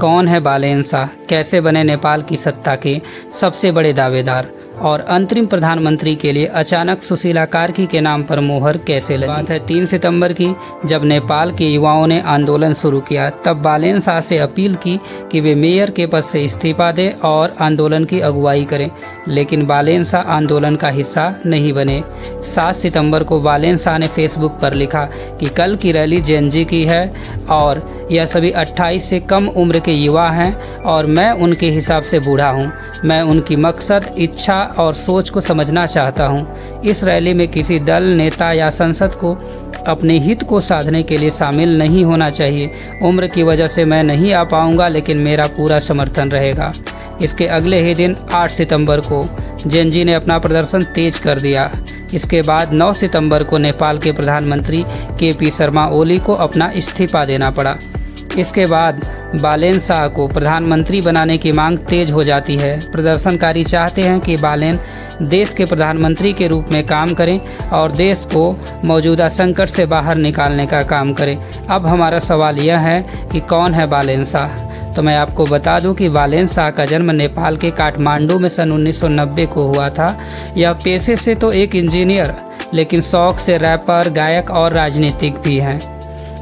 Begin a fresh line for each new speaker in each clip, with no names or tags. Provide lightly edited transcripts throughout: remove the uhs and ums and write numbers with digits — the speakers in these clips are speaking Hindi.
कौन है बालेन शाह, कैसे बने नेपाल की सत्ता के सबसे बड़े दावेदार, और अंतरिम प्रधानमंत्री के लिए अचानक सुशीला कार्की के नाम पर मोहर कैसे लगी। बात है 3 सितंबर की, जब नेपाल के युवाओं ने आंदोलन शुरू किया। तब बालेन शाह से अपील की कि वे मेयर के पद से इस्तीफा दें और आंदोलन की अगुवाई करें, लेकिन बालेन शाह आंदोलन का हिस्सा नहीं बने। 7 सितंबर को बालेन शाह ने फेसबुक पर लिखा कि कल की रैली जेएनजी की है और यह सभी 28 से कम उम्र के युवा हैं और मैं उनके हिसाब से बूढ़ा हूं। मैं उनकी मकसद, इच्छा और सोच को समझना चाहता हूं। इस रैली में किसी दल, नेता या संसद को अपने हित को साधने के लिए शामिल नहीं होना चाहिए। उम्र की वजह से मैं नहीं आ पाऊंगा, लेकिन मेरा पूरा समर्थन रहेगा। इसके अगले ही दिन 8 सितंबर को जेएनजी ने अपना प्रदर्शन तेज कर दिया। इसके बाद 9 सितंबर को नेपाल के प्रधानमंत्री केपी शर्मा ओली को अपना इस्तीफा देना पड़ा। इसके बाद बालेन शाह को प्रधानमंत्री बनाने की मांग तेज हो जाती है। प्रदर्शनकारी चाहते हैं कि बालेन देश के प्रधानमंत्री के रूप में काम करें और देश को मौजूदा संकट से बाहर निकालने का काम करें। अब हमारा सवाल यह है कि कौन है बालेन शाह। तो मैं आपको बता दूं कि बालेन शाह का जन्म नेपाल के काठमांडू में सन 1990 को हुआ था। यह पेशे से तो एक इंजीनियर, लेकिन शौक से रैपर, गायक और राजनीतिक भी हैं।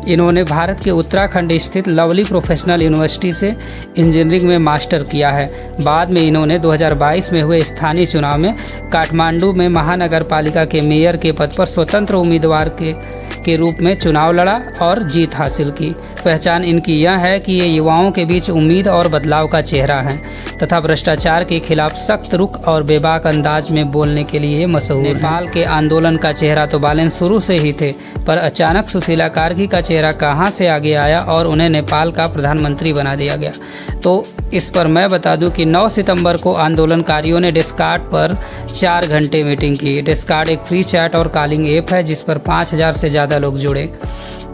इन्होंने भारत के उत्तराखंड स्थित लवली प्रोफेशनल यूनिवर्सिटी से इंजीनियरिंग में मास्टर किया है। बाद में इन्होंने 2022 में हुए स्थानीय चुनाव में काठमांडू में महानगर पालिका के मेयर के पद पर स्वतंत्र उम्मीदवार के रूप में चुनाव लड़ा और जीत हासिल की। पहचान इनकी यह है कि ये युवाओं के बीच उम्मीद और बदलाव का चेहरा है तथा भ्रष्टाचार के खिलाफ सख्त रुख और बेबाक अंदाज में बोलने के लिए मशहूर है। नेपाल के आंदोलन का चेहरा तो बालेन शुरू से ही थे, पर अचानक सुशीला कार्की का चेहरा कहां से आगे आया और उन्हें नेपाल का प्रधानमंत्री बना दिया गया। तो इस पर मैं बता दूं कि 9 सितंबर को आंदोलनकारियों ने डिस्कॉर्ड पर 4 घंटे मीटिंग की। डिस्कॉर्ड एक फ्री चैट और कॉलिंग ऐप है जिस पर 5000 से ज़्यादा लोग जुड़े।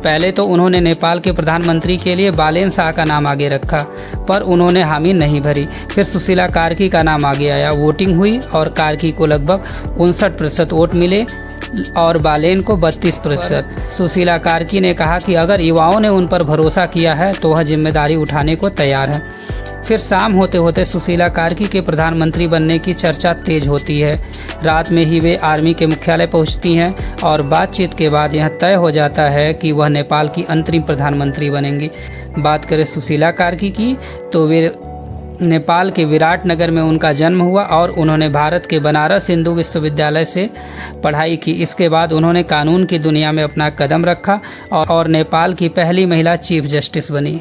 पहले तो उन्होंने नेपाल के प्रधानमंत्री के लिए बालेन शाह का नाम आगे रखा, पर उन्होंने हामी नहीं भरी। फिर सुशीला कार्की का नाम आगे आया। वोटिंग हुई और कार्की को लगभग 59% वोट मिले और बालेन को 32%। सुशीला कार्की ने कहा कि अगर युवाओं ने उन पर भरोसा किया है तो वह जिम्मेदारी उठाने को तैयार है। फिर शाम होते होते सुशीला कार्की के प्रधानमंत्री बनने की चर्चा तेज होती है। रात में ही वे आर्मी के मुख्यालय पहुंचती हैं और बातचीत के बाद यह तय हो जाता है कि वह नेपाल की अंतरिम प्रधानमंत्री बनेंगी। बात करें सुशीला कार्की की, तो वे नेपाल के विराटनगर में उनका जन्म हुआ और उन्होंने भारत के बनारस हिंदू विश्वविद्यालय से पढ़ाई की। इसके बाद उन्होंने कानून की दुनिया में अपना कदम रखा और नेपाल की पहली महिला चीफ जस्टिस बनी।